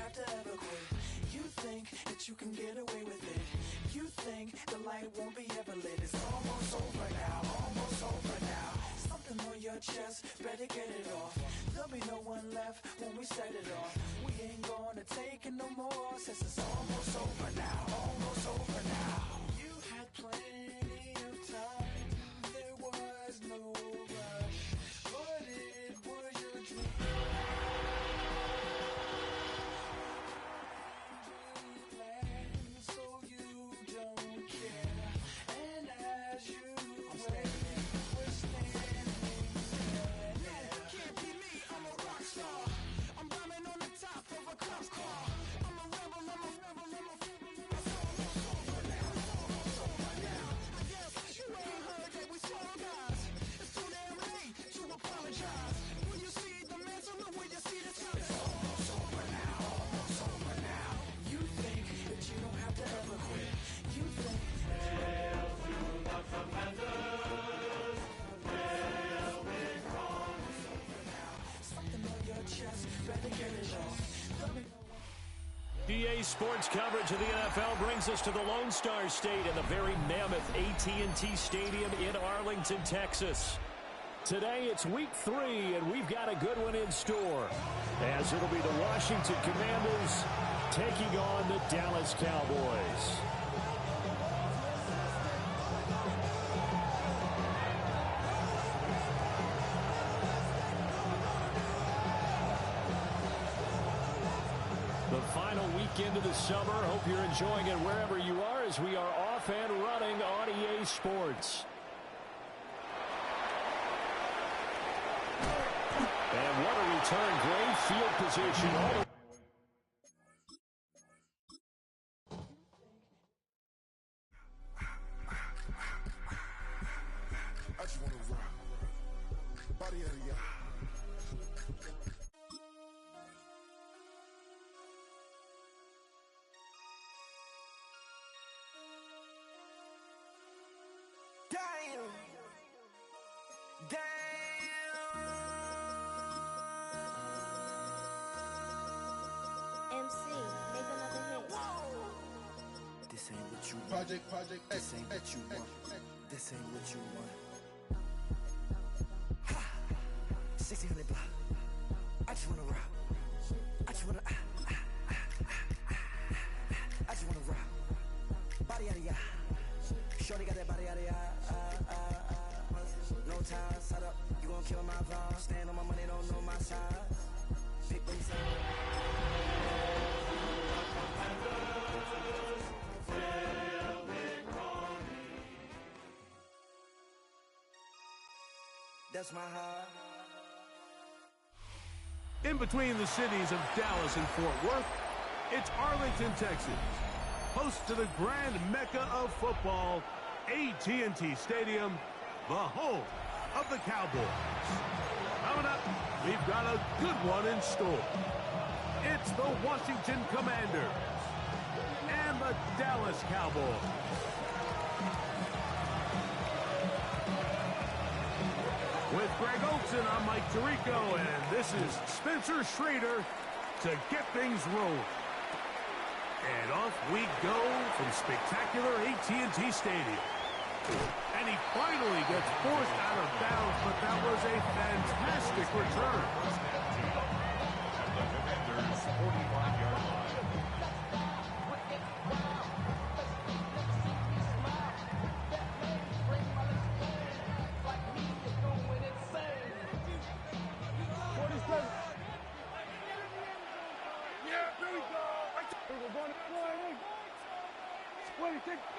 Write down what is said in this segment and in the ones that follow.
have to ever quit. You think that you can get away with it. You think the light won't be ever lit. It's almost over now, almost over now. Something on your chest, better get it off. There'll be no one left when we set it off. We ain't gonna take it no more, since it's almost over now, almost over now. You had plenty of time, there was no rush, but it was your dream. So you don't care, and as you wait, we're standing there. No, can't be me, I'm a rock star. I'm rhyming on the top of a cop car. I'm a rebel, I'm a rebel, I'm a rebel. It's almost over now, almost over now. I guess you ain't heard that we saw guys. It's too damn late to apologize. When you see the mantle, look where you see the sun. It's almost over now, almost over now. You think that you don't have to ever quit. You think something on your chest, better get it off. EA Sports coverage of the NFL brings us to the Lone Star State in the very mammoth AT&T Stadium in Arlington, Texas. Today it's week 3, and we've got a good one in store, as it'll be the Washington Commanders taking on the Dallas Cowboys. The final weekend of the summer. Hope you're enjoying it wherever you are, as we are off and running on EA Sports. And what a return. Great field position. I just want to rock. Body out of y'all. damn, damn. MC, make another hit. This ain't what you want. Project This ain't what you want. This ain't what you want. Ha! 1600 block. I just wanna rock. I just wanna I just wanna rock. Body out of ya. Shorty got that body out of ya. No time, set up. You gon' kill my vibe. Stand on my money, don't know my size. Big booty that's my heart. In between the cities of Dallas and Fort Worth, it's Arlington, Texas, host to the grand mecca of football, AT&T Stadium, the home of the Cowboys. Coming up, we've got a good one in store. It's the Washington Commanders and the Dallas Cowboys. With Greg Olson, I'm Mike Tirico, and this is Spencer Schrader to get things rolling. And off we go from spectacular AT&T Stadium. And he finally gets forced out of bounds, but that was a fantastic return. And the Commanders' 45-yard line.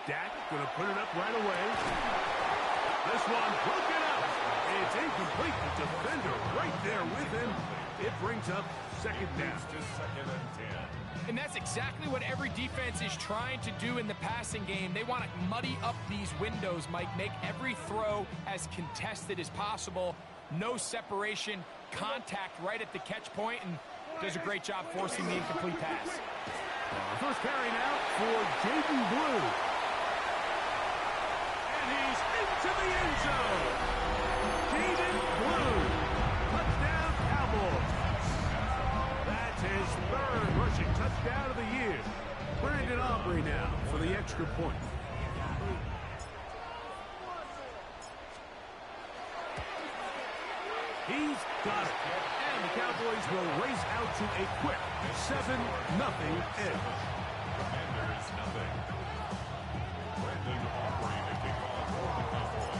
Dak going to put it up right away. This one broken up. It's incomplete. The defender right there with him. It brings up second down. To second and 10. And that's exactly what every defense is trying to do in the passing game. They want to muddy up these windows, Mike, make every throw as contested as possible. No separation, contact right at the catch point, and does a great job forcing the incomplete pass. First carry now for Jaden Blue. And he's into the end zone. Jaden Blue. Touchdown, Cowboys. That's It's his third rushing touchdown of the year. Brandon Aubrey now for the extra point. He's got it. And the Cowboys will race out to a quick 7-0 edge. Commanders, nothing. Brandon Aubrey to kick off for the Cowboys.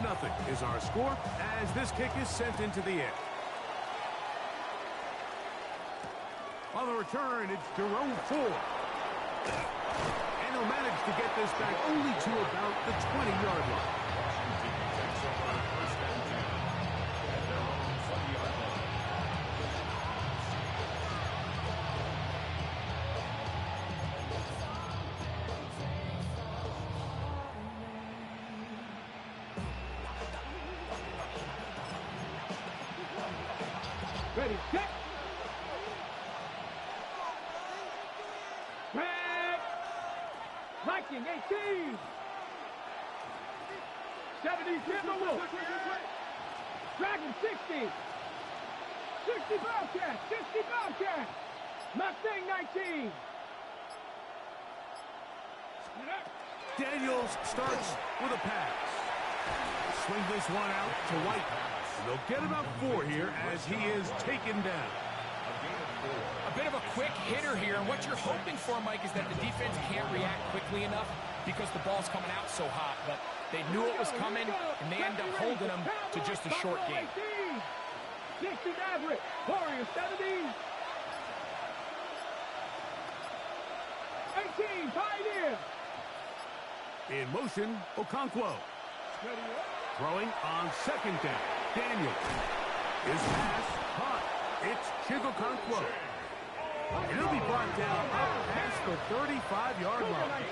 7-0 is our score as this kick is sent into the air. On the return, it's Jerome Ford. And he'll manage to get this back only to about the 20-yard line. Washington takes over first and 10 at their own 20-yard line. Ready, set. Back. Viking 18. 70 Timberwolves. Dragon 60. 60 Bobcats. 60 Bobcats. Mustang 19. Daniels starts with a pass. Swing this one out to White. They'll get about 4 here as he is taken down. A bit of a quick hitter here, and what you're hoping for, Mike, is that the defense can't react quickly enough because the ball's coming out so hot, but they knew it was coming, and they end up holding them to just a short game. 60 Maverick, Warriors 70. 18 Pioneer. In motion, Okonkwo. Throwing on second down. Daniels. His pass caught. It's Chigokonkwo. And he'll be brought down up past the 35-yard line.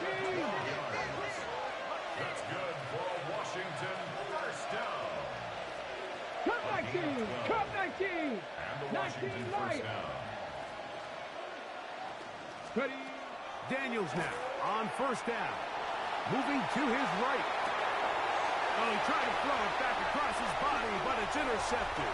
That's good for a Washington first down. Cup 19. Cup 19. And the Washington first down. Ready. Daniels now on first down. Moving to his right. Oh, he tried to throw it back across his body, but it's intercepted.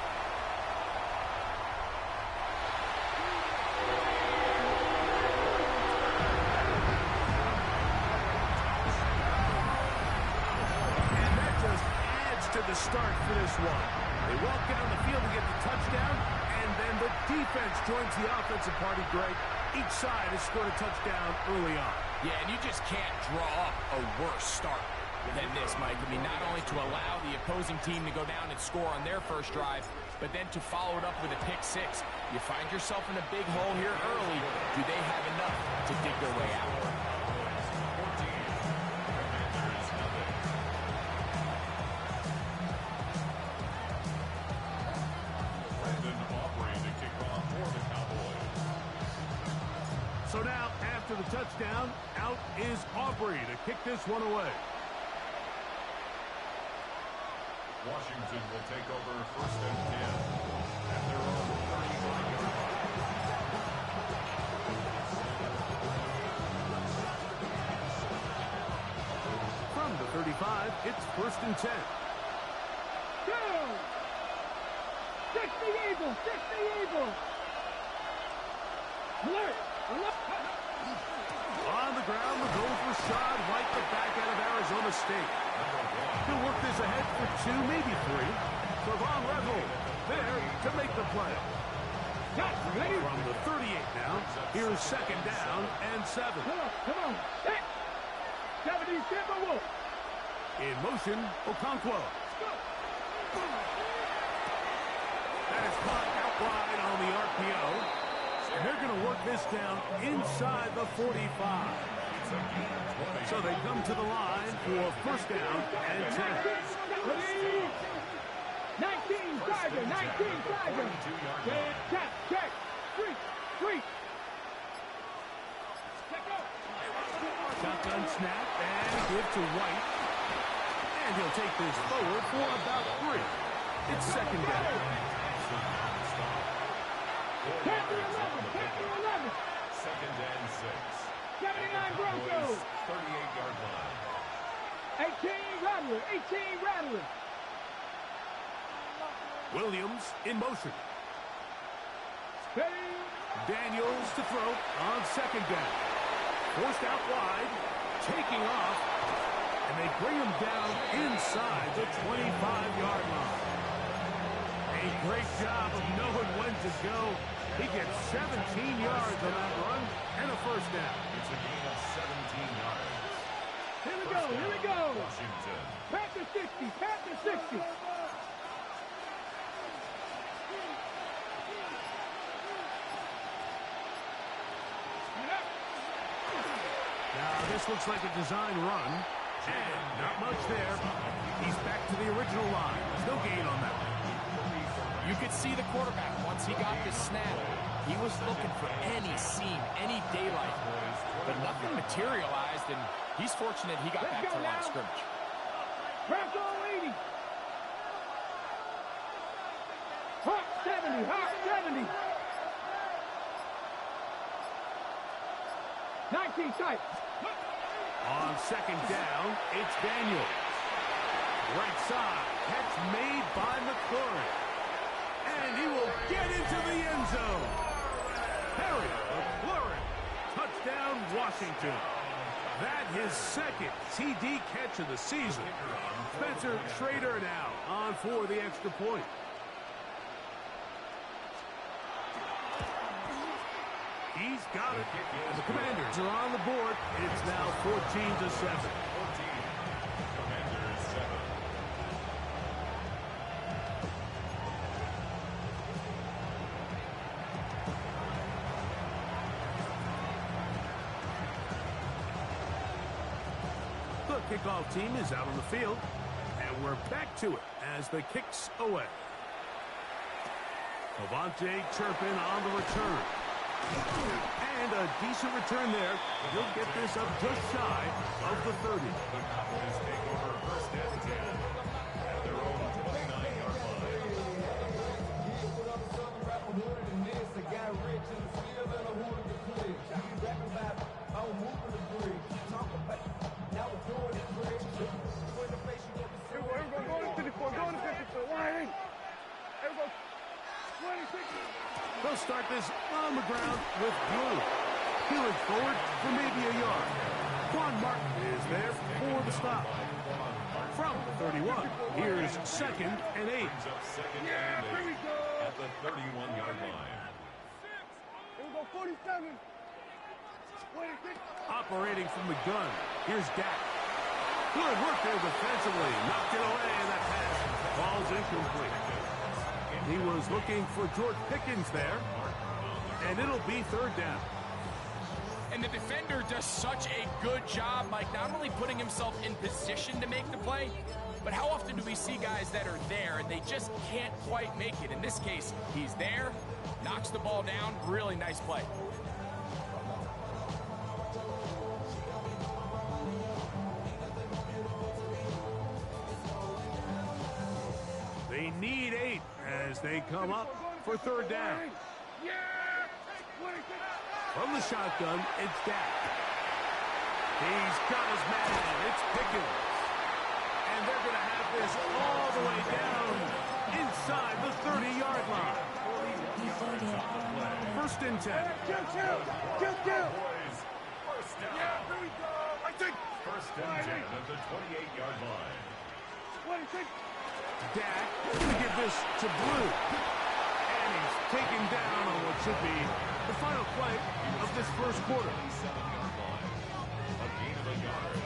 And that just adds to the start for this one. They walk down the field to get the touchdown, and then the defense joins the offensive party, Greg. Each side has scored a touchdown early on. Yeah, and you just can't draw up a worse start than this, Mike. I mean, not only to allow the opposing team to go down and score on their first drive, but then to follow it up with a pick six. You find yourself in a big hole here early. Do they have enough to dig their way out? 14. Commanders, nothing. Brandon Aubrey to kick off for the Cowboys. So now, after the touchdown, out is Aubrey to kick this one away. Washington will take over first and 10 at their own 35-yard line. From the 35, it's first and 10. Go. 60 Eagles. 60 Eagles. Alert. Alert. On the ground, the goal for Rashad White, the back out of Arizona State. He'll work this ahead for 2, maybe 3. Savon Revel there to make the play. Ready. From the 38 now, here's second down and 7. Come on. Come on. Set. 70 Timberwolves. In motion, Okonkwo. That is caught out wide on the RPO. And they're going to work this down inside the 45. So they come to the line for first down and 10. 19 Tiger. 19 Tiger. Check. Check. Three. Shotgun snap and give to White. And he'll take this forward for about 3. It's second down. Captain 11. Second and 6. 79 Broncos. 38-yard line. 18 Rattler. Williams in motion. Daniels to throw on second down. Forced out wide, taking off, and they bring him down inside the 25-yard line. A great job of knowing when to go. He gets 17 yards on that run and a first down. It's a gain of 17 yards. Here we go, here we go. Washington. Panther 60, Panther 60. Now, this looks like a design run, and not much there. He's back to the original line. There's no gain on that one. You could see the quarterback once he got this snap. He was looking for any seam, any daylight, but nothing materialized, and he's fortunate he got back to the line of scrimmage. Press all 80. Hot 70, hot 70. 19 tight. On second down, it's Daniels. Right side, catch made by McLaurin. And he will get into the end zone. Harry McLaurin. Touchdown, Washington. That his second TD catch of the season. Spencer Schrader now on for the extra point. He's got it. And the Commanders are on the board. It's now 14-7. Commanders 7. The kickoff team is out on the field, and we're back to it as the kicks away. Avante Turpin on the return. And a decent return there. He'll get this up just shy of the 30. The Cowboys take over first and 10 at their own 29-yard line. They'll start this on the ground with Blue. Peeling forward for maybe a yard. Quan Martin is there for the stop. From the 31, here's second and 8. Brings up second and 8 at the 31-yard line. Here we go, 47. Operating from the gun, here's Dak. Good work there defensively. Knocked it away, and that pass falls incomplete. He was looking for George Pickens there, and it'll be third down. And the defender does such a good job, Mike, not only putting himself in position to make the play, but how often do we see guys that are there and they just can't quite make it? In this case, he's there, knocks the ball down, really nice play. They need 8 as they come up for third down. From the shotgun, it's Dak. He's got his man. It's Pickens. And they're going to have this all the way down inside the 30-yard line. First and 10. First and 10 at the 28-yard line. Dak going to give this to Blue. And he's taken down on what should be the final play of this first quarter. 27-yard line. A gain of a yard.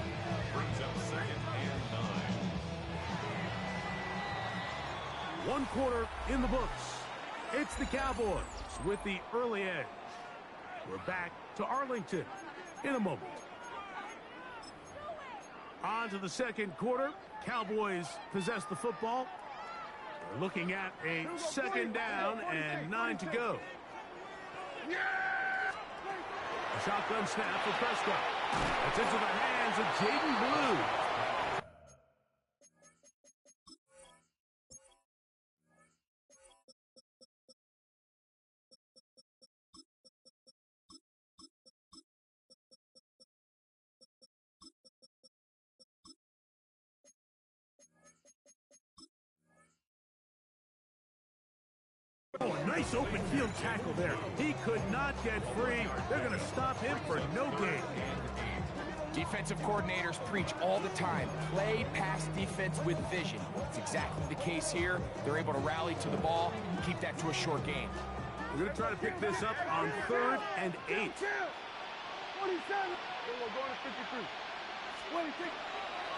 Brings up second and 9. One quarter in the books. It's the Cowboys with the early edge. We're back to Arlington in a moment. On to the second quarter. Cowboys possess the football. They're looking at a second down and 9 to go. A shotgun snap for Prescott. That's into the hands of Jaden Blue. Nice open field tackle there. He could not get free. They're going to stop him for no gain. Defensive coordinators preach all the time, play pass defense with vision. It's exactly the case here. They're able to rally to the ball and keep that to a short game. We're going to try to pick this up on 3rd and 8. 27. We're going to 53. 26.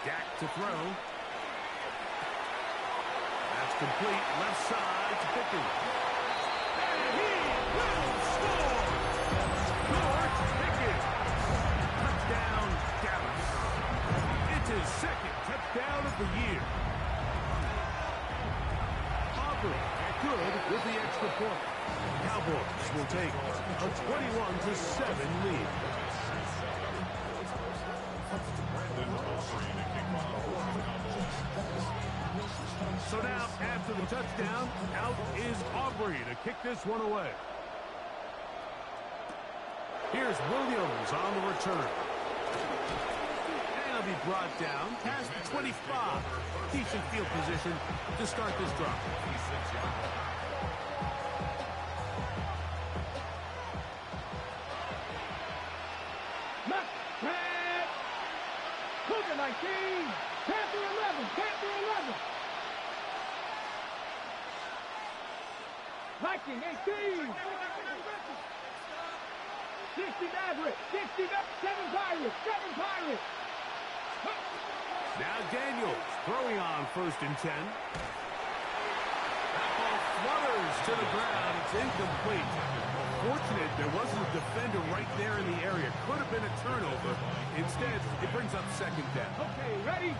Dak to throw. That's complete. Left side to Pickens. And he will score! George Pickens. Touchdown, Dallas. It's his 2nd touchdown of the year. Aubrey good with the extra point. Cowboys will take a 21-7 lead. So now, after the touchdown, out is Aubrey to kick this one away. Here's Williams on the return. And he'll be brought down past the 25. Decent field position to start this drive. Cougar 19. Panther 11. Panther 11. Viking 18. 60 Maverick. 60 7 Pirates. 7 Pirates. Now Daniels throwing on 1st and 10. That ball flutters to the ground. It's incomplete. Fortunate there wasn't a defender right there in the area. Could have been a turnover. Instead, it brings up 2nd down. Okay, ready?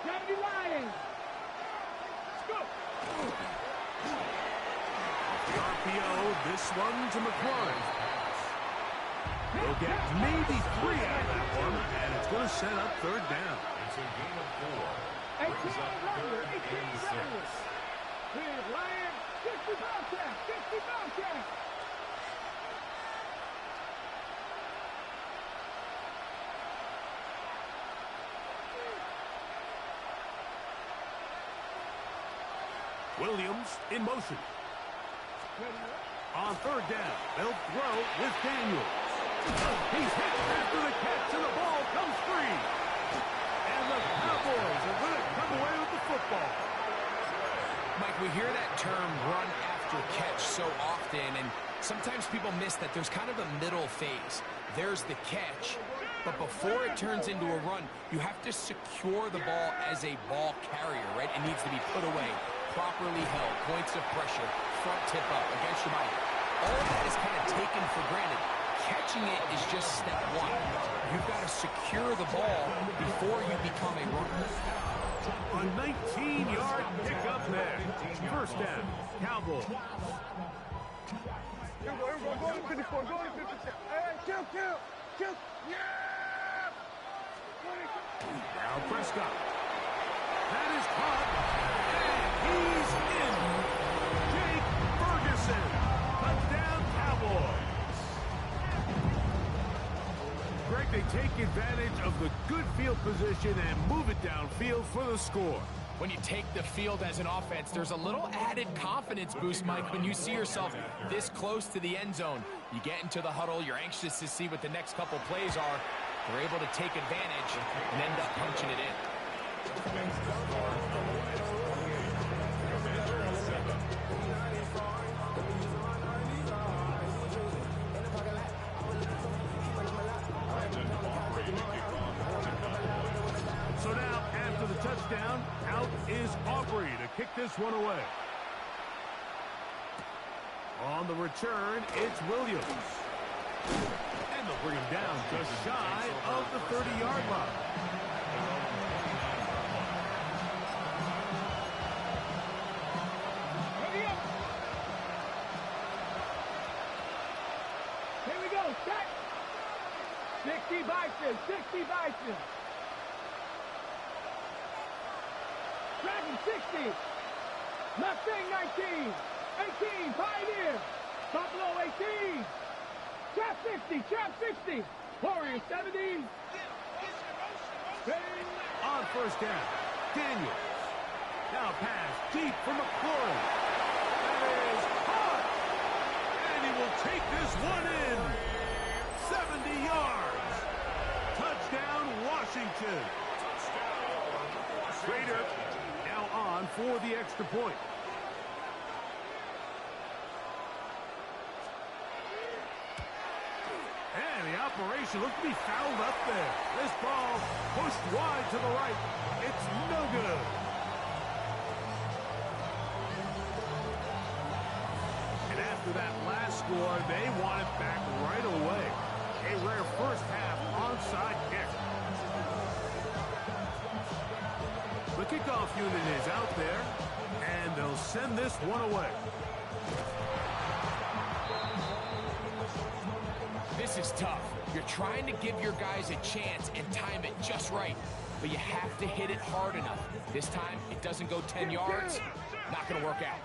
Deputy Lions. Go. The RPO, this one to McLaurin. We'll get maybe 3 out of that one, and it's going to set up 3rd down. It's a game of 4. 18 runners. 18 runners. Here's Lions. 60 Bobcats. 60 Bobcats. Williams in motion. On 3rd down, they'll throw with Daniels. He's hit after the catch, and the ball comes free. And the Cowboys are going to come away with the football. Mike, we hear that term run after catch so often, and sometimes people miss that there's kind of a middle phase. There's the catch, but before it turns into a run, you have to secure the ball as a ball carrier, right? It needs to be put away, properly held, points of pressure, front tip up, against your body. All of that is kind of taken for granted. Catching it is just step one. You've got to secure the ball before you become a runner. A 19-yard pickup there. 1st down, Cowboys. Here we go. Go to 54. Go to 56. Hey, kill. Yeah! Now Prescott. That is caught. And he's in. Jake Ferguson. Touchdown, Cowboys. Greg, they take advantage of the good field position and move it downfield for the score. When you take the field as an offense, there's a little added confidence boost, Mike, when you see yourself this close to the end zone. You get into the huddle, you're anxious to see what the next couple plays are. They're able to take advantage and end up punching it in. So now, after the touchdown, out is Aubrey to kick this one away. On the return, it's Williams. And they'll bring him down just shy of the 30-yard line. Ready up. Here we go. Set. 60 Bison. 60 Bison. Dragon 60. Mustang 19. 18. Pioneer. Buffalo 18. Trap 60. Trap 60. Warriors 70. On first down, Daniels. Now pass deep for McLaurin. That is hot. And he will take this one in. 70 yards. Touchdown, Washington. Trader now on for the extra point. And the operation looked to be fouled up there. This ball pushed wide to the right. It's no good. And after that last score, they want it back right away. A rare first half onside kick. The kickoff unit is out there, and they'll send this one away. This is tough. You're trying to give your guys a chance and time it just right, but you have to hit it hard enough. This time, it doesn't go 10 yards. Not going to work out.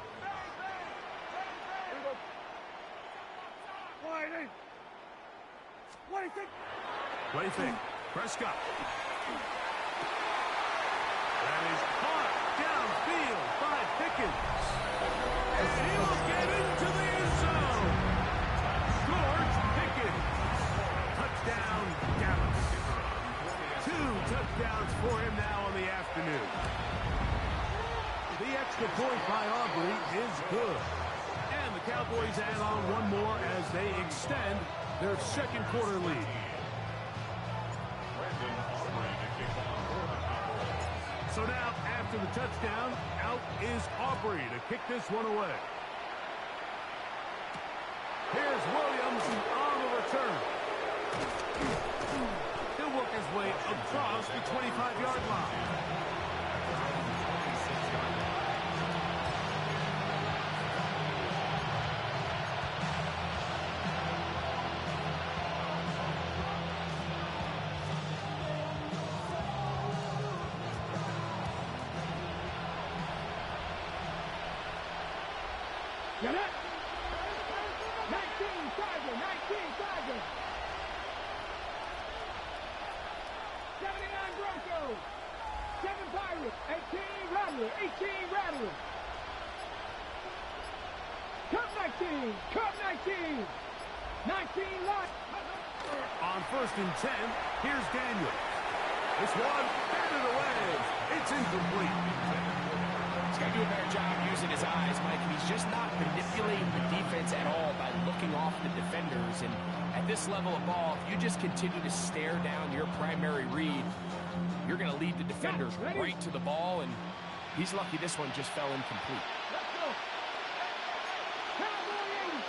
Play fake. Prescott. That is caught downfield by Pickens. And he will get into the end zone. George Pickens. Touchdown, Dallas. 2 touchdowns for him now in the afternoon. The extra point by Aubrey is good. And the Cowboys add on one more as they extend their second quarter lead. So now, after the touchdown, out is Aubrey to kick this one away. Here's Williams on the return. He'll work his way across the 25-yard line. Get it? 19 Tiger, 19 Tiger. 79 Broncos. 7 Pirates. 18 Rattler, 18 Rattler. Cup 19, Cup 19. 19 Lot. On first and 10, here's Daniel. This one, batted away. It's incomplete. He's got to do a better job using his eyes, Mike. He's just not manipulating the defense at all by looking off the defenders. And at this level of ball, if you just continue to stare down your primary read, you're going to lead the defenders right to the ball. And he's lucky this one just fell incomplete. Let's go. Cowboys.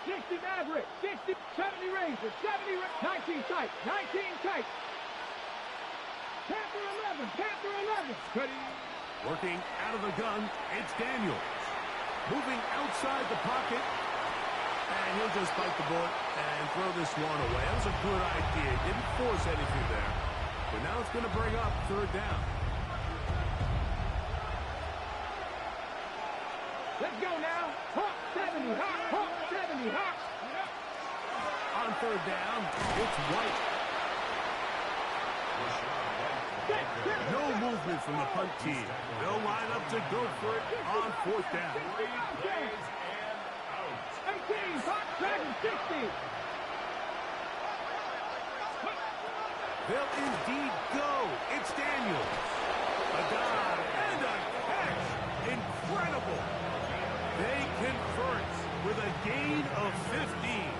60 Maverick, 60, 70 Rangers, 70, 19 tight, 19 tight. Panther 11, Panther 11. Ready. Working out of the gun, it's Daniels. Moving outside the pocket. And he'll just bite the bullet and throw this one away. That was a good idea. Didn't force anything there. But now it's going to bring up third down. Let's go now. Hawk 70, Hawk 70, Hawk. On third down, it's White. No movement from the punt team. They'll line up to go for it on fourth down. 18, Hawk 60. They'll indeed go. It's Daniels. A dive and a catch. Incredible. They convert with a gain of 15.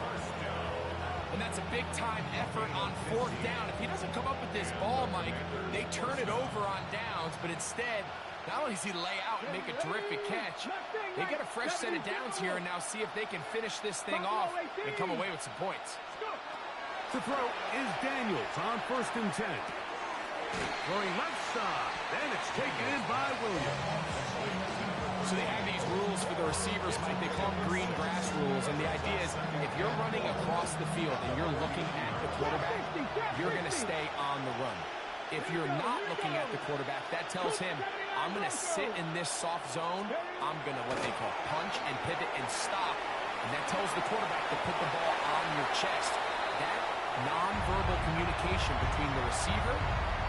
And that's a big-time effort on fourth down. If he doesn't come up with this ball, Mike, they turn it over on downs, but instead, not only does he lay out and make a terrific catch, they get a fresh set of downs here and now see if they can finish this thing off and come away with some points. The throw is Daniels on first and 10. Throwing left side, and it's taken in by Williams. So they have these rules for the receivers, Mike. They call them green grass rules, and the idea is if you're running across the field and you're looking at the quarterback, you're going to stay on the run. If you're not looking at the quarterback, that tells him, I'm going to sit in this soft zone. I'm going to what they call punch and pivot and stop and that tells the quarterback to put the ball on your chest. That nonverbal communication between the receiver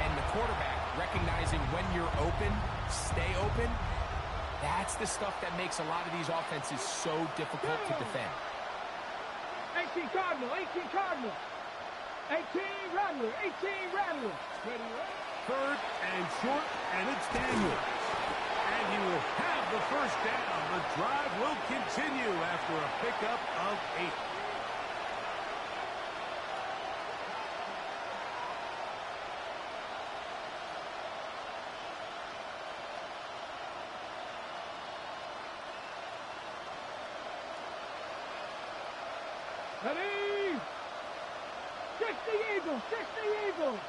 and the quarterback, recognizing when you're open, stay open, that's the stuff that makes a lot of these offenses so difficult to defend. 18 Cardinal, 18 Cardinal. 18 Rattler, 18 Rattler. Ready, Third and short, and it's Daniels. And he will have the first down. The drive will continue after a pickup of 8. Ready? 60 Eagles, 60 Eagles.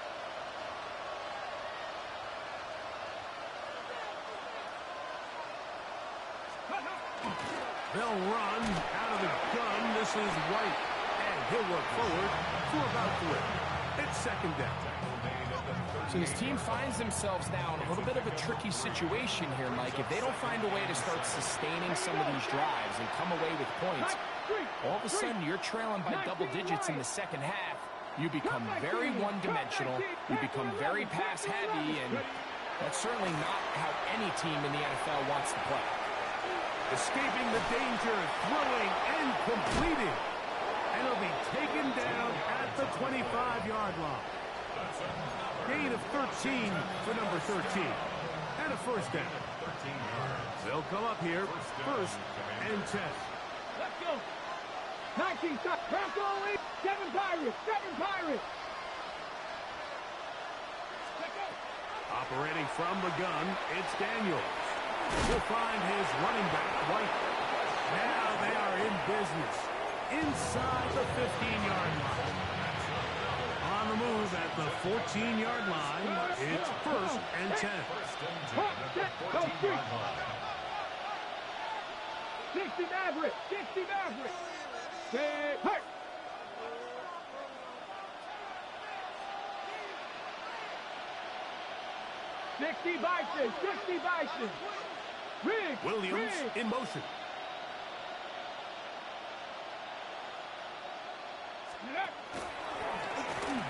They'll run out of the gun. This is White. And he'll work forward for about 3. It's second down. So this team finds themselves now in a little bit of a tricky situation here, Mike. If they don't find a way to start sustaining some of these drives and come away with points, all of a sudden you're trailing by double digits in the second half. You become very one-dimensional. You become very pass-heavy, and that's certainly not how any team in the NFL wants to play. Escaping the danger, throwing, and completing. And he'll be taken down at the 25-yard line. Gain of 13 for number 13. And a first down. They'll come up here, first and 10. Let's go. 19 stop. Bronco lead. 7 Pirates. 7 Pirates. Operating from the gun, it's Daniels. We'll find his running back, White. Now they are in business. Inside the 15-yard line. On the move at the 14-yard line, it's first and 10. 60 Maverick. 60 Maverick. Stay hurt. $60 Bison, $60 Bison. Riggs, Williams Riggs. in motion.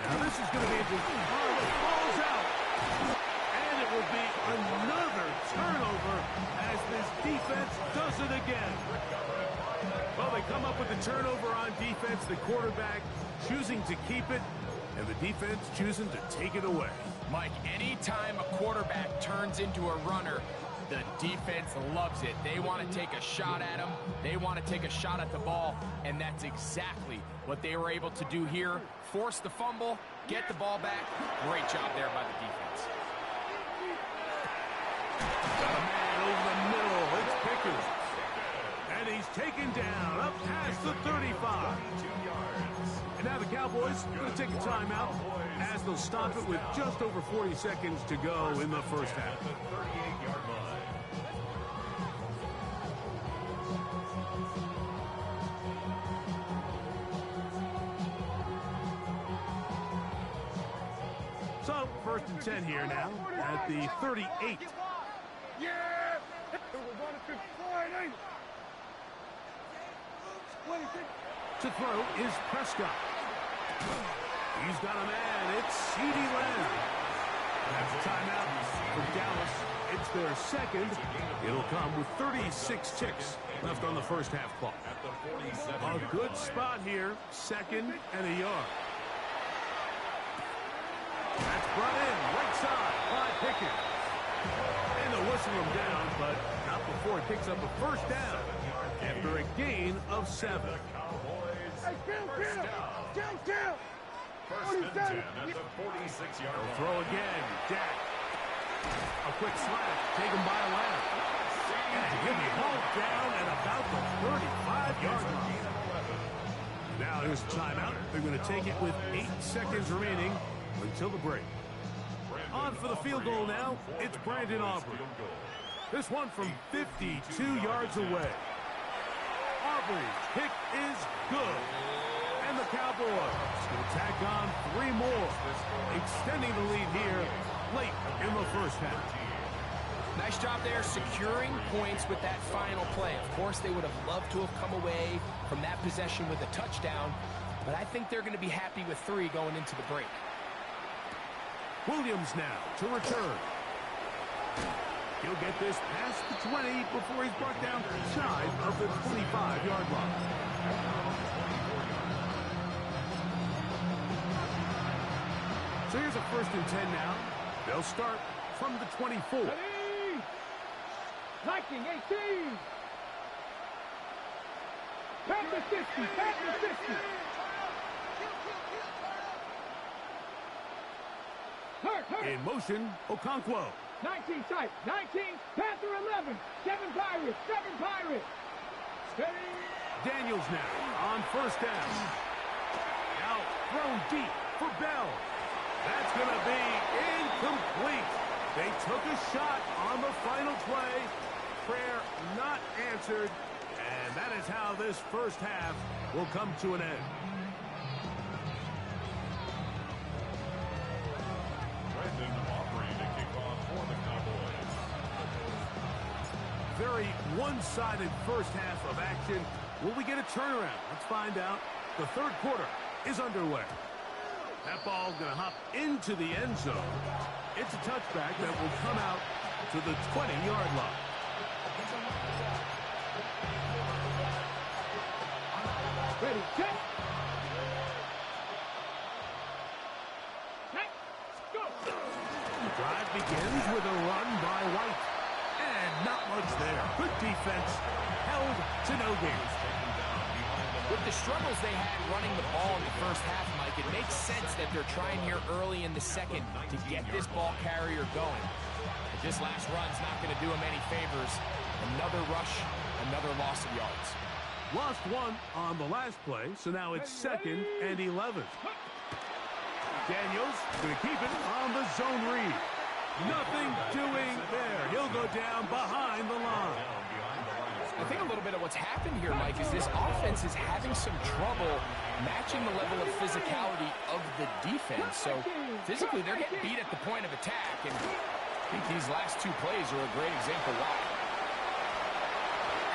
Now this is going to be interesting. Falls out. And it will be another turnover as this defense does it again. Well, they come up with the turnover on defense. The quarterback choosing to keep it, and the defense choosing to take it away. Mike, anytime a quarterback turns into a runner, the defense loves it. They want to take a shot at him. They want to take a shot at the ball, and that's exactly what they were able to do here. Force the fumble, get the ball back. Great job there by the defense. Got a man over the middle. It's Pickens. And he's taken down up past the 35. And now the Cowboys are going to take a timeout as they'll stop it with just over 40 seconds to go in the first half. So, first and 10 here now at the 38. Yeah! We're going to Friday. To throw is Prescott. He's got a man. It's CeeDee Lamb. That's a timeout for Dallas. It's their second. It'll come with 36 ticks left on the first half clock. A good spot here. Second and a yard. That's brought in right side by Pickens. And they'll whistle him down, but not before he picks up a first down after a gain of 7. Hey, count. First and 10 at the 46-yard line. Throw again. Dak. A quick slap taken by Lamb. And he'll be hauled down at about the 35-yard line. Now here's a timeout. They're going to take it with 8 seconds remaining until the break. On for the field goal now, it's Brandon Aubrey. This one from 52 yards away. Aubrey's kick is good. And the Cowboys will tack on 3 more, extending the lead here late in the first half. Nice job there securing points with that final play. Of course, they would have loved to have come away from that possession with a touchdown, but I think they're going to be happy with 3 going into the break. Williams now to return. He'll get this past the 20 before he's brought down shy of the 25-yard line. So here's a 1st and 10 now. They'll start from the 24. Ready? Viking 18. Panther 50. Panther 50. Hurt. In motion, Okonkwo. 19 tight. 19. Panther 11. 7 Pirates. 7 Pirates. Steady. Daniels now on 1st down. Now thrown deep for Bell. That's going to be incomplete. They took a shot on the final play. Prayer not answered. And that is how this first half will come to an end. Brandon Aubrey to kick off for the Cowboys. Very one-sided first half of action. Will we get a turnaround? Let's find out. The 3rd quarter is underway. That ball going to hop into the end zone. It's a touchback that will come out to the 20-yard line. Ready, set. Set. Go. The drive begins with a run by White. And not much there. Good defense. Held to no gain. With the struggles they had running the ball in the first half, Mike, it makes sense that they're trying here early in the second to get this ball carrier going. But this last run's not going to do him any favors. Another rush, another loss of yards. Lost 1 on the last play, so now it's 2nd and 11. Daniels going to keep it on the zone read. Nothing doing there. He'll go down behind the line. I think a little bit of what's happened here, Mike, is this offense is having some trouble matching the level of physicality of the defense. So physically, they're getting beat at the point of attack, and I think these last 2 plays are a great example why.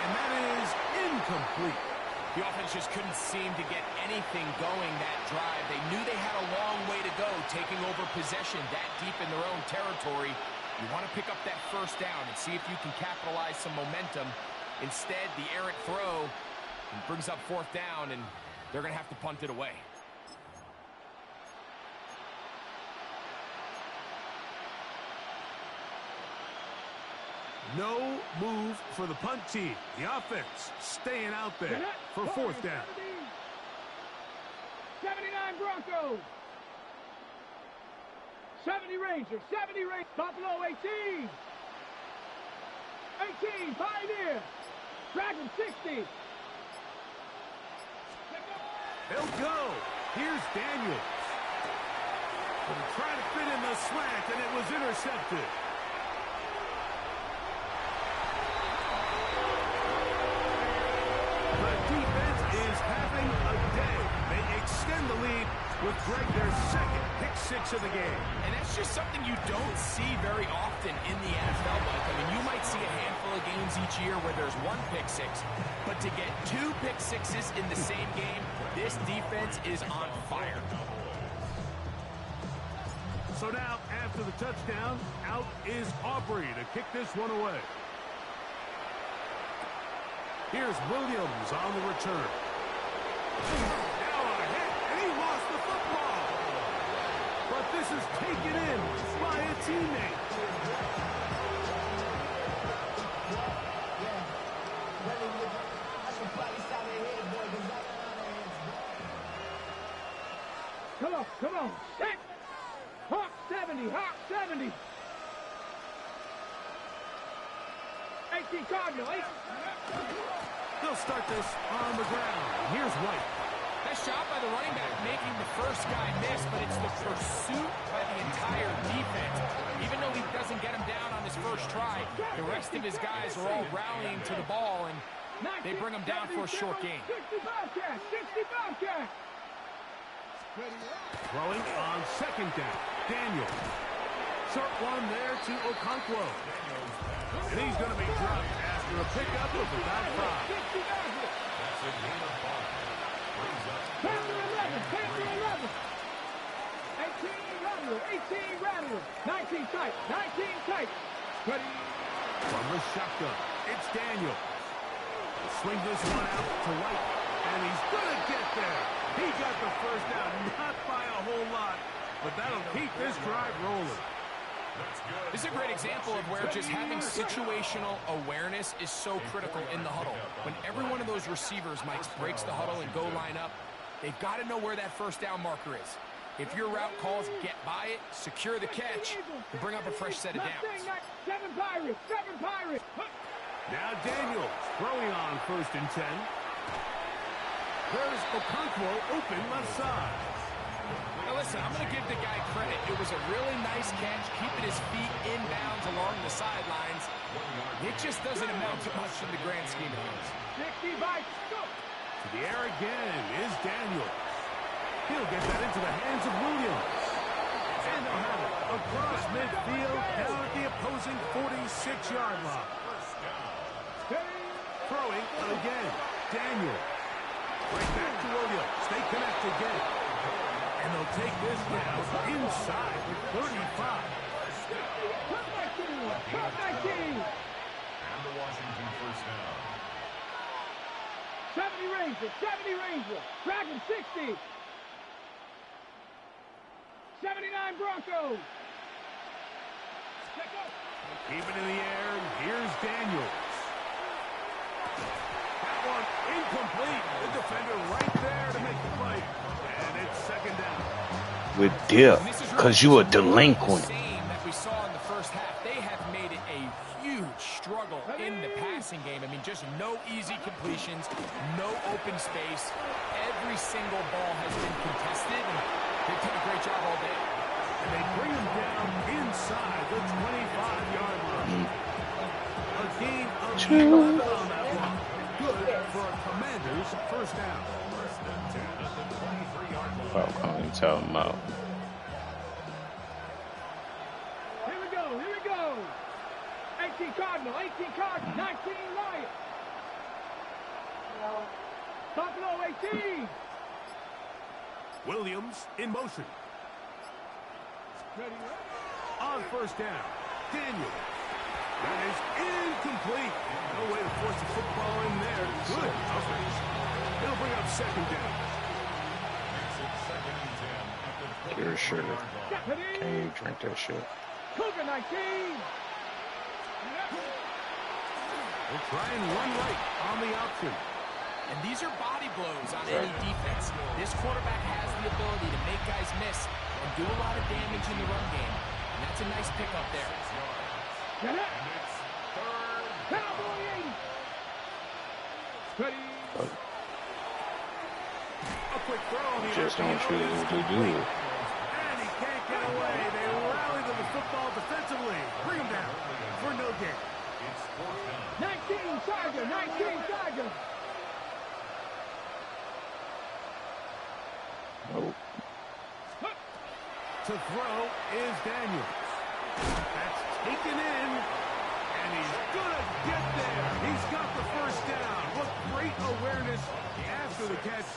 And that is incomplete. The offense just couldn't seem to get anything going that drive. They knew they had a long way to go taking over possession that deep in their own territory. You want to pick up that 1st down and see if you can capitalize some momentum. Instead, the errant throw brings up 4th down, and they're going to have to punt it away. No move for the punt team. The offense staying out there for 4th down. 79 Broncos. 70 Rangers. 70 Rangers. Buffalo 18. 18 Pioneer. Dragon 60. They'll go. Here's Daniels. Trying to fit in the slant, and it was intercepted. The defense is having a day. They extend the lead with Greg their 2nd pick-6 of the game. And that's just something you don't see very often in the NFL, Mike. I mean, you might see a handful of games each year where there's 1 pick-6, but to get 2 pick-6s in the same game, this defense is on fire. So now, after the touchdown, out is Aubrey to kick this one away. Here's Williams on the return. Now a hit, and he lost the football. But this is taken in by a teammate. Come on. Set. Hawk 70. Hawk 70. 18 Cardinal. 8. They'll start this on the ground. Here's White. Nice job by the running back making the first guy miss, but it's the pursuit by the entire defense. Even though he doesn't get him down on his first try, the rest of his guys are all rallying to the ball, and they bring him down for a short gain. 60 Bobcats. 60 Bobcats. Throwing on 2nd down. Daniel. Short one there to Okonkwo. And he's going to be dropped after a pickup of about 5. That's a gain of 5. Brings up third and 3. 18 Rattler, 19 tight, 19 tight. Ready? From the shotgun, it's Daniel. Swing this one out to White, and he's going to get there. He got the first down, not by a whole lot, but that'll keep this drive rolling. This is a great example of where just having situational awareness is so critical in the huddle. When every one of those receivers, Mike, breaks the huddle and go line up, they've got to know where that first down marker is. If your route calls, get by it, secure the catch, and bring up a fresh set of downs. 7 Pirates. Now Daniels throwing on 1st and 10. There's Okonkwo open left side. Now listen, I'm going to give the guy credit. It was a really nice catch, keeping his feet inbounds along the sidelines. It just doesn't amount to much in the grand scheme of things. 60 bites. To the air again is Daniels. He'll get that into the hands of Williams. And they'll have it across midfield down at the opposing 46-yard line. Throwing again, Daniels. Right back to Williams. They connect again. And they'll take this down inside the 35. Top 19. And the Washington first down. 70 Ranger. Dragon 60. 79 Broncos. Keep it in the air. Here's Daniels. That one incomplete. The defender right there to make the play. And it's 2nd down. With dip, because you a delinquent. That we saw in the first half. They have made it a huge struggle in the passing game. I mean, just no easy completions, no open space. Every single ball has been contested, and they've done a great job all day. And they bring him down inside the 25-yard line. A gain of 11 on that one. Good for a Commander's first down. First and 10 at the 23-yard line. Oh, I can tell him out. Here we go. 18 Cardinal, 19 Lion. Buffalo 18. Williams in motion. On 1st down, Daniel. That is incomplete. No way to force the football in there. Good coverage. It'll bring up 2nd down. Makes it 2nd and 10 at the Pure sugar. 20-yard line. Can't even drink that shit. Cougar 19. We'll try and run right on the option. And these are body blows on any defense. This quarterback has the ability to make guys miss and do a lot of damage in the run game. And that's a nice pickup there. And it's 3rd. Cowboy 80. Ready. A quick throw on the Just don't choose what to do. And he can't get away. They rally to the football defensively. Bring him down for no gain. It's 4th down. 19 Tiger. Nope. To throw is Daniels. That's taken in, and he's going to get there. He's got the first down. What great awareness after the catch.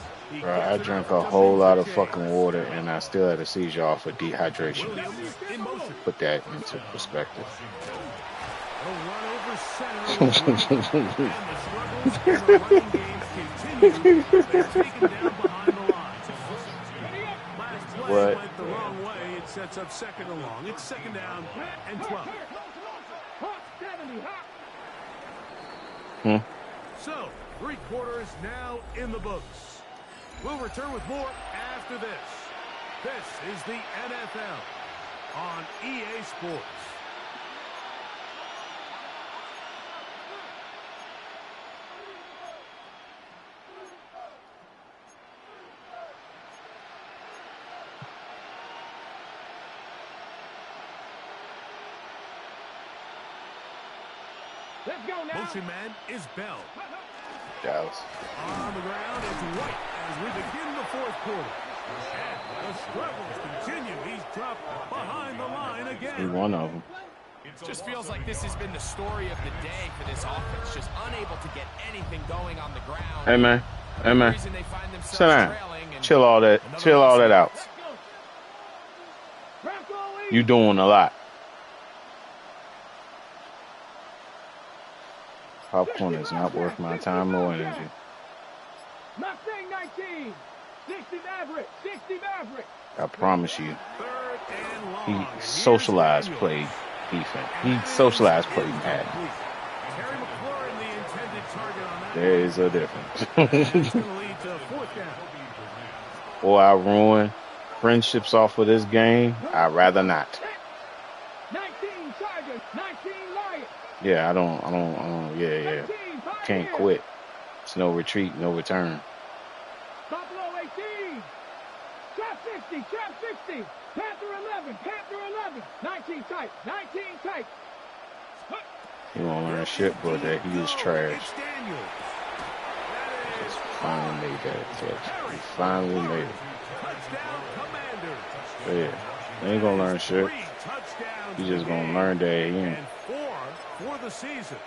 Bro, I drank a whole lot of fucking water, and I still had a seizure off of dehydration. Williams in motion. Put that into perspective. A run over center. And the struggles in the running game continue. They're taken down behind the line. Last play What? went the wrong way. It sets up 2nd and long. It's 2nd down and 12. Hot 70. Hmm? So, 3 quarters now in the books. We'll return with more after this. This is the NFL on EA Sports. Let's go now. Motion man is Bell. Dallas. On the ground is White as we begin the 4th quarter. The struggles continue. He's dropped behind the line He again. one of them. Just feels like this has been the story of the day for this offense. Just unable to get anything going on the ground. Hey man, hey man, Reason they find themselves sit down. trailing and Chill all that out. You doing a lot. Popcorn is not worth my time or energy. Mustang 19. 60 Maverick. 60 Maverick. I promise you. Third and long. He Here's socialized Daniels. play defense. He socialized play Madden. Terry McLaurin, the intended target on that. There is a difference. It's going to lead to 4th down. Or I ruin friendships off of this game. I'd rather not. 19 Tigers. 19 Lions. Yeah, I don't, yeah. 19 Can't Pioneers. quit. It's no retreat, no return. Buffalo 18. Trap 60. Trap 60. Panther 11. Panther 11. 19 tight. 19 tight. He won't learn shit, but that he is trash. It's Daniels. Just finally made that catch. He finally made it. Touchdown, Commanders. Yeah, they ain't gonna learn shit. 3 touchdowns. He just in the gonna game. learn that he ain't. And 4 for the season.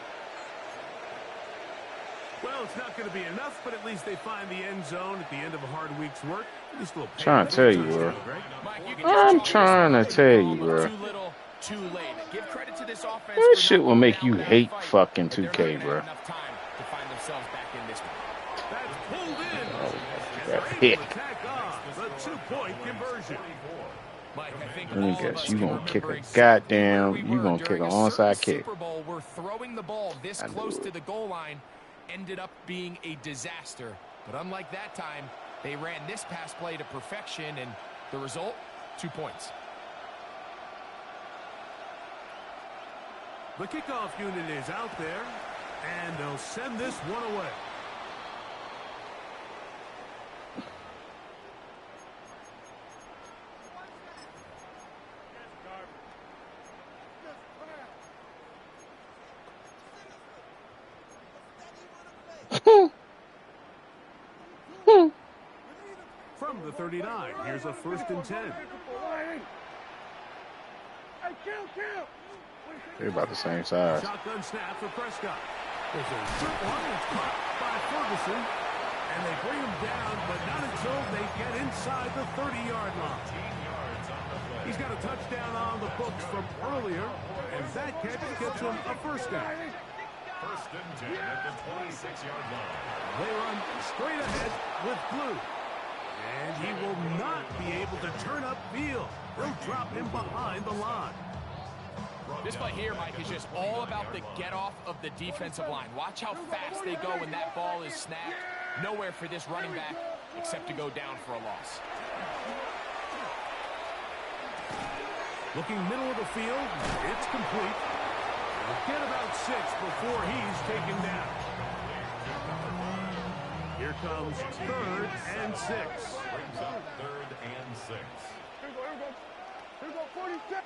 Well, it's not going to be enough, but at least they find the end zone at the end of a hard week's work. At least they'll pay Trying to for tell the you, bro. touchdown, Greg. Mike, you can I'm just trying to tell you, bro. Too little, too late. Give credit to this offense. That for shit not will going make down you without a hate fight, fucking but they're not 2K, gonna bro. have enough time to find themselves back in this one. That's pulled in. Oh, And that they're pick. able to tack on the 2-point conversion. Mike, I think Let me all of guess, us you can gonna kick remember a exactly goddamn- where we you were gonna kick during an a certain onside kick. Super Bowl where throwing the ball this I knew close it. to the goal line ended up being a disaster. But unlike that time, they ran this pass play to perfection, and the result, 2 points. The kickoff unit is out there, and they'll send this one away. From the 39, here's a 1st and 10. They're about the same size. Shotgun snap for Prescott. There's a short one. It's caught by Ferguson. And they bring him down, but not until they get inside the 30-yard line. He's got a touchdown on the books from earlier, and that catch gets him a 1st down. 1st and 10 at the 26-yard line. They run straight ahead with Blue. And he will not be able to turn up field. They'll drop him behind the line. This play here, Mike, is just all about the get-off of the defensive line. Watch how fast they go when that ball is snapped. Nowhere for this running back except to go down for a loss. Looking middle of the field, it's complete. They'll get about 6 before he's taken down. Here comes 3rd and 6. Brings up 3rd and 6. Here we go. 46.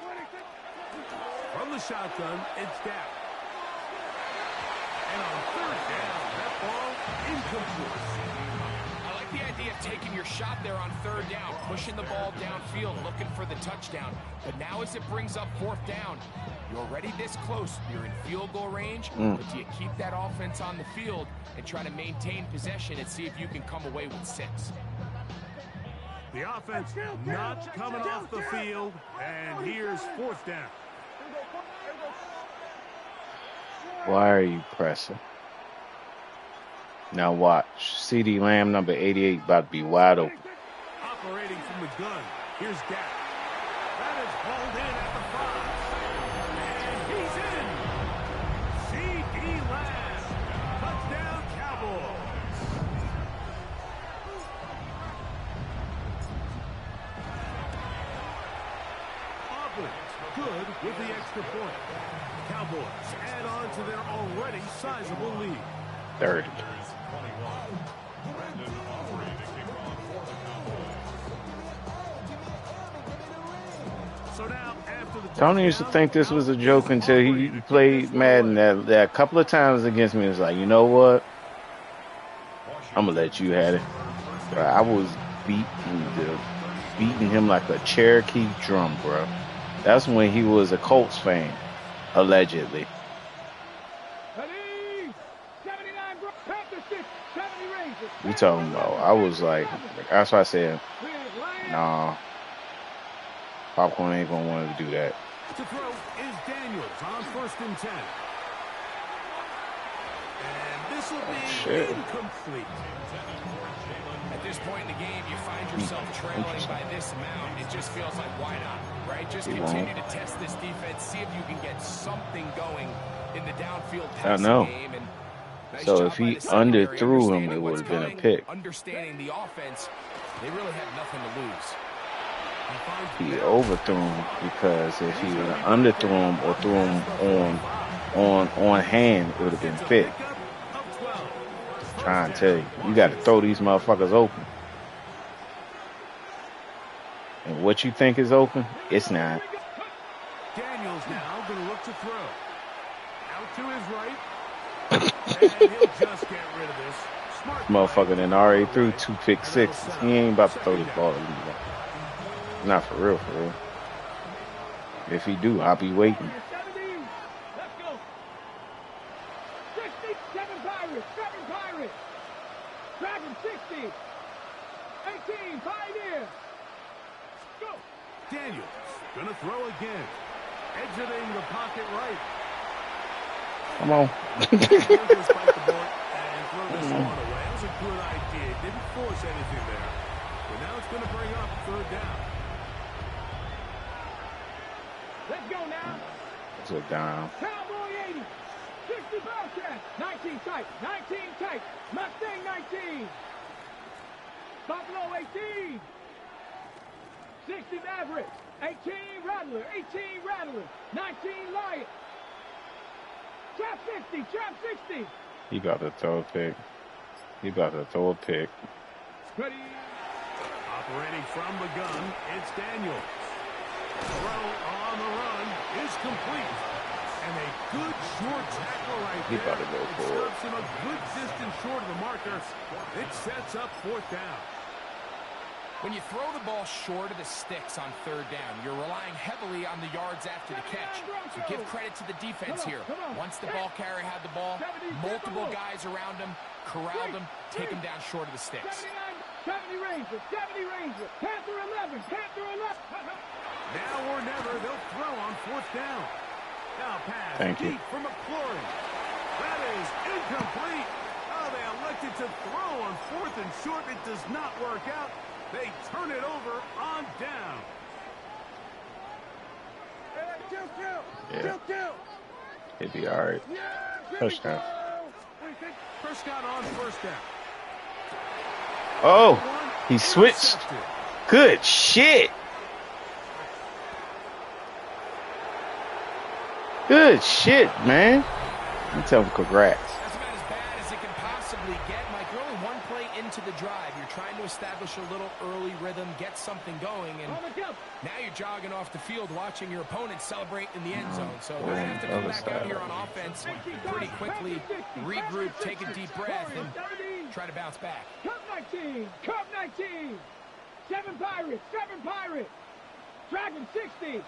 26. From the shotgun, it's down. And on 3rd down, that ball incomplete. I like the idea of taking your shot there on 3rd down, pushing the ball downfield, looking for the touchdown. But now as it brings up 4th down, you're already this close. You're in field goal range, but do you keep that offense on the field and try to maintain possession and see if you can come away with 6? The offense not coming off the field, and here's 4th down. Why are you pressing? Now watch. CD Lamb, number 88, about to be wide open. Operating from the gun, here's Dak. That is hauled in at the 5. And he's in. CD Lamb. Touchdown, Cowboys. Auburn good with the extra point. Cowboys add on to their already sizable lead. 30. So now, after the Tony used to think this was a joke until he played Madden that a couple of times against me. It's like, you know what? I'm going to let you have it. But I was beating him like a Cherokee drum, bro. That's when he was a Colts fan, allegedly. We talking about? I was like, that's why I said, nah, Popcorn ain't gonna want to do that. To throw is Daniels on 1st and 10. And this will be incomplete. At this point in the game, you find yourself trailing by this amount. It just feels like, why not, right? Just continue to test this defense, see if you can get something going in the downfield passing game. And nice so if he underthrew him, it would have been a pick. Understanding the offense, they really have nothing to lose. He overthrew him because if he would have underthrew him or threw him on hand, it would have been pick. Trying to tell you, you got to throw these motherfuckers open. And what you think is open, it's not. Daniels now going to look to throw. Out to his right. And he'll just get rid of this. Smart motherfucker then already threw 2 pick sixes. He ain't about to throw this ball to me. Not for real, for real. If he do, I'll be waiting. Let's go. 67 Pirates, 7 Pirates. Dragon 60. 18, Pioneer. Go. Daniels gonna throw again. Exiting the pocket right. Come on. Just bite the board and throw this one away. That was a good idea. Didn't force anything there. But now it's gonna bring up 3rd down. Let's go now. It's a down. Cowboy 80. 60 Bobcat. 19 tight. 19 tight. Mustang 19. Buffalo 18. 60 Maverick. 18 Rattler. 18 Rattler. 19 Lion. Trap 60. Trap 60. He about to throw a pick. He about to throw a pick. Ready. Operating from the gun, it's Daniels. Throw on the run is complete. And a good short tackle right there. He about to go it for it. stops him a good distance short of the marker. It sets up 4th down. When you throw the ball short of the sticks on 3rd down, you're relying heavily on the yards after the catch. So give credit to the defense here. Once the ball carrier had the ball, multiple guys around him, corralled him, take him down short of the sticks. 70 Ranger, 70 Ranger, Panther 11, Panther 11. Now or never, they'll throw on 4th down. Now pass deep for McClory. That is incomplete. Oh, they elected to throw on 4th and short. It does not work out. They turn it over on down. Yeah. He'd be all right. Touchdown. Prescott on 1st down. Oh, he switched. Good shit. Good shit, man. I'm telling him congrats. That's about as bad as it can possibly get. Mike, you're only one play into the drive. You're trying to establish a little early rhythm, get something going, and now you're jogging off the field watching your opponent celebrate in the end zone. So they're going to have to come back out here on offense pretty quickly, regroup, take a deep breath, and try to bounce back. Cup 19, Cup 19. 7 Pirates, 7 Pirates. Dragon 60.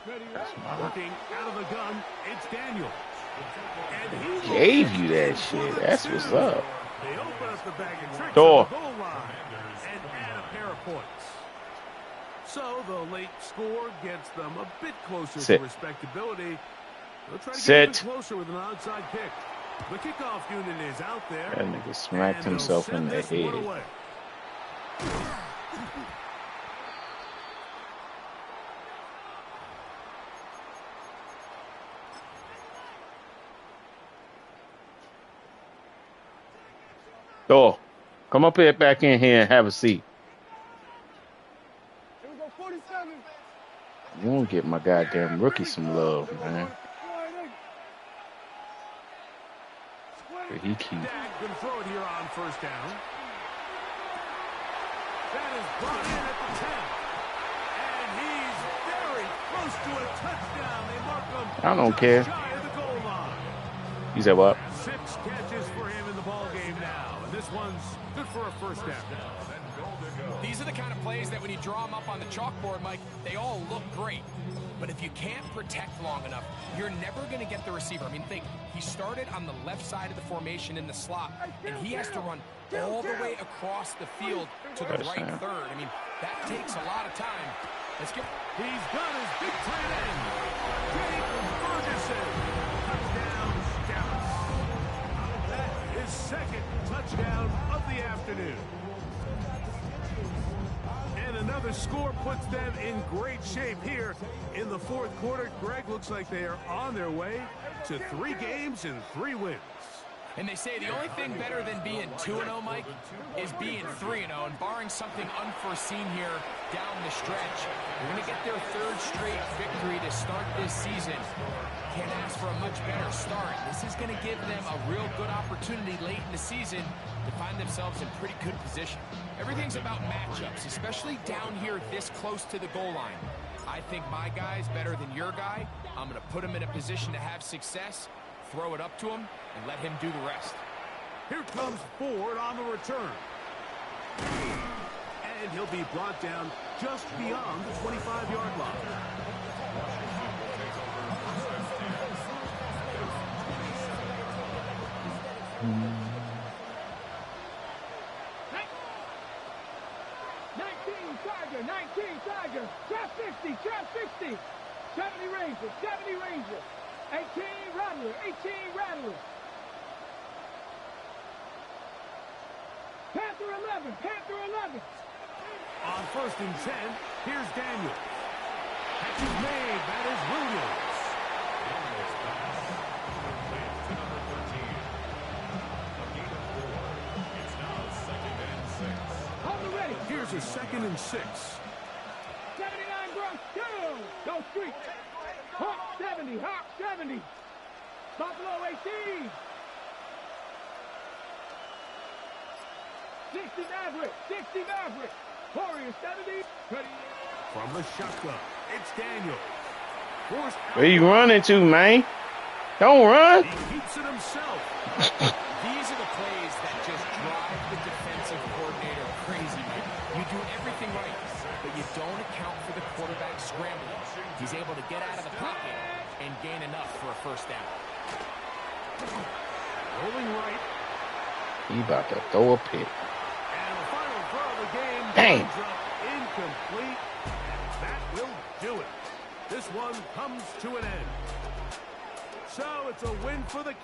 Working out of the gun, it's Daniels. And he gave you that shit. That's what's up. They open up the bag of tricks Door. on the goal line and add a pair of points. So the late score gets them a bit closer to respectability. They'll try to get even closer with an onside kick. The kickoff unit is out there. That nigga smacked himself in the head. Thor, come up here, back in here and have a seat. You won't get my goddamn rookie some love, man. But he keep. Good throw it here on 1st down. That is brought in at the 10. And he's very close to a touchdown. They mark him. I don't care. Shy of the goal line. You said what? 6 catches for him in the ball game now. And this one's good for a first down. These are the kind of plays that when you draw them up on the chalkboard, Mike, they all look great. But if you can't protect long enough, you're never going to get the receiver. I mean, think, he started on the left side of the formation in the slot, and he has to run all the way across the field to the right third. I mean, that takes a lot of time. Let's get... He's got his big tight end, Jake Ferguson. Touchdown, Dallas. That is second touchdown of the afternoon. And another score puts them in great shape here in the fourth quarter. Greg, looks like they are on their way to 3 games and 3 wins. And they say the only thing better than being 2-0, Mike, is being 3-0. And barring something unforeseen here down the stretch, they're going to get their 3rd straight victory to start this season. Can't ask for a much better start. This is going to give them a real good opportunity late in the season to find themselves in pretty good position. Everything's about matchups, especially down here this close to the goal line. I think my guy's better than your guy. I'm going to put him in a position to have success, throw it up to him, and let him do the rest. Here comes Ford on the return. And he'll be brought down just beyond the 25-yard line. 19 Tiger, trap 60, 70 Ranger, 18 Rattler. Panther 11. On 1st and 10, here's Daniels. Catch is made, that is Williams. Here's a 2nd and 6. 79 Gross, go street. Hawk 70. Buffalo 18. 60 Maverick. Warriors 70. Ready. From the shotgun, it's Daniels. Where you running to, man? Don't run. He keeps it himself. These are the plays that just drive the defensive coordinator crazy, man. You do everything right, but you don't account for the quarterback scrambling. He's able to get out of the pocket and gain enough for a first down. Rolling right. He about to throw a pick. And the final throw of the game. Dang. Incomplete. And that will do it. This one comes to an end. So it's a win for the Cowboys.